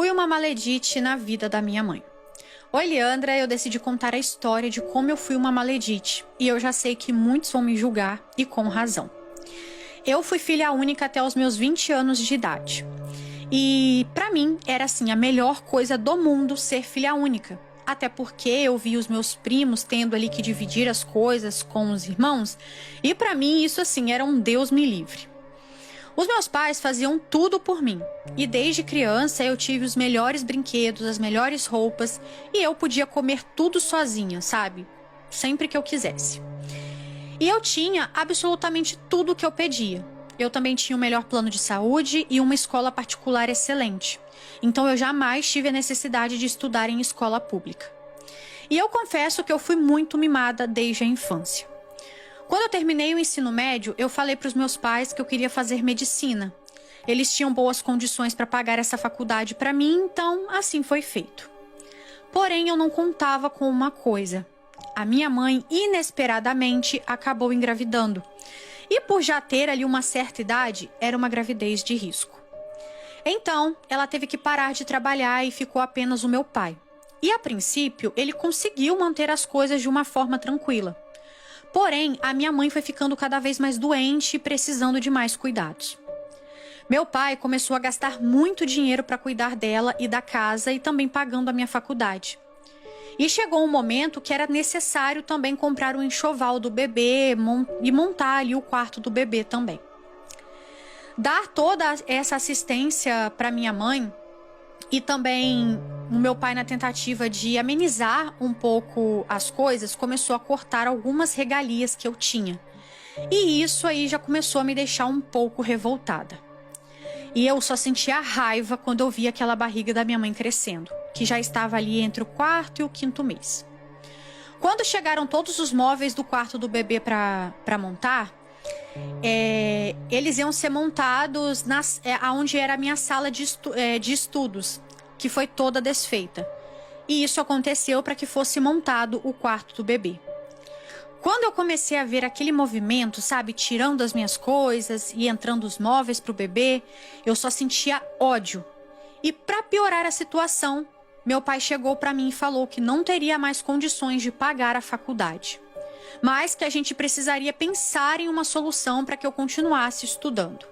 fui uma maledite na vida da minha mãe. Oi, Leandra, eu decidi contar a história de como eu fui uma maledite e eu já sei que muitos vão me julgar e com razão. Eu fui filha única até os meus 20 anos de idade. E pra mim era assim a melhor coisa do mundo ser filha única. Até porque eu vi os meus primos tendo ali que dividir as coisas com os irmãos e pra mim isso assim era um Deus me livre. Os meus pais faziam tudo por mim e desde criança eu tive os melhores brinquedos, as melhores roupas e eu podia comer tudo sozinha, sabe? Sempre que eu quisesse. E eu tinha absolutamente tudo o que eu pedia. Eu também tinha o melhor plano de saúde e uma escola particular excelente. Então eu jamais tive a necessidade de estudar em escola pública. E eu confesso que eu fui muito mimada desde a infância. Quando eu terminei o ensino médio, eu falei para os meus pais que eu queria fazer medicina. Eles tinham boas condições para pagar essa faculdade para mim, então assim foi feito. Porém, eu não contava com uma coisa. A minha mãe, inesperadamente, acabou engravidando. E por já ter ali uma certa idade, era uma gravidez de risco. Então, ela teve que parar de trabalhar e ficou apenas o meu pai. E a princípio, ele conseguiu manter as coisas de uma forma tranquila. Porém, a minha mãe foi ficando cada vez mais doente e precisando de mais cuidados. Meu pai começou a gastar muito dinheiro para cuidar dela e da casa e também pagando a minha faculdade. E chegou um momento que era necessário também comprar o enxoval do bebê e montar ali o quarto do bebê também. Dar toda essa assistência para minha mãe e também o meu pai, na tentativa de amenizar um pouco as coisas, começou a cortar algumas regalias que eu tinha. E isso aí já começou a me deixar um pouco revoltada. E eu só sentia raiva quando eu via aquela barriga da minha mãe crescendo, que já estava ali entre o 4º e o 5º mês. Quando chegaram todos os móveis do quarto do bebê para montar, eles iam ser montados onde era a minha sala de estudos, que foi toda desfeita. E isso aconteceu para que fosse montado o quarto do bebê. Quando eu comecei a ver aquele movimento, sabe, tirando as minhas coisas e entrando os móveis para o bebê, eu só sentia ódio. E para piorar a situação, meu pai chegou para mim e falou que não teria mais condições de pagar a faculdade, mas que a gente precisaria pensar em uma solução para que eu continuasse estudando.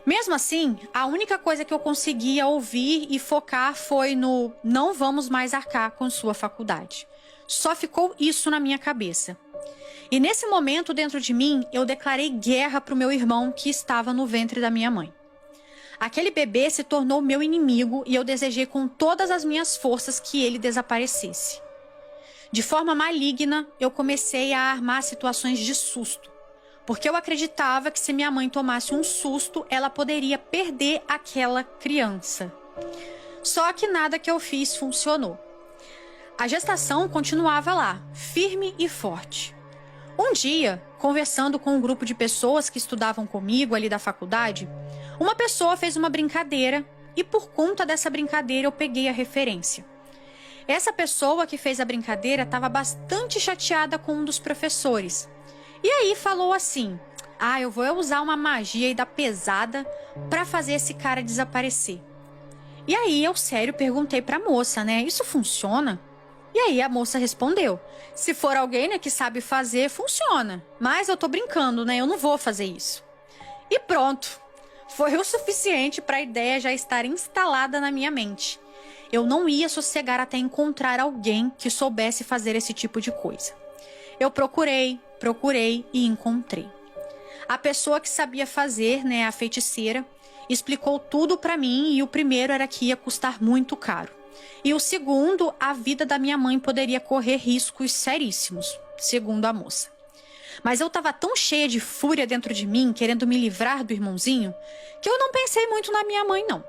Mesmo assim, a única coisa que eu conseguia ouvir e focar foi no não vamos mais arcar com sua faculdade. Só ficou isso na minha cabeça. E nesse momento, dentro de mim, eu declarei guerra para o meu irmão que estava no ventre da minha mãe. Aquele bebê se tornou meu inimigo e eu desejei com todas as minhas forças que ele desaparecesse. De forma maligna, eu comecei a armar situações de susto, porque eu acreditava que se minha mãe tomasse um susto, ela poderia perder aquela criança. Só que nada que eu fiz funcionou. A gestação continuava lá, firme e forte. Um dia, conversando com um grupo de pessoas que estudavam comigo ali da faculdade, uma pessoa fez uma brincadeira e por conta dessa brincadeira eu peguei a referência. Essa pessoa que fez a brincadeira estava bastante chateada com um dos professores. E aí falou assim: eu vou usar uma magia aí da pesada para fazer esse cara desaparecer. E aí eu sério perguntei pra moça, né? Isso funciona? E aí a moça respondeu: se for alguém, né, que sabe fazer, funciona. Mas eu tô brincando, né? Eu não vou fazer isso. E pronto. Foi o suficiente para a ideia já estar instalada na minha mente. Eu não ia sossegar até encontrar alguém que soubesse fazer esse tipo de coisa. Eu procurei e encontrei. A pessoa que sabia fazer, né, a feiticeira, explicou tudo para mim e o primeiro era que ia custar muito caro. E o segundo, a vida da minha mãe poderia correr riscos seríssimos, segundo a moça. Mas eu estava tão cheia de fúria dentro de mim, querendo me livrar do irmãozinho, que eu não pensei muito na minha mãe, não.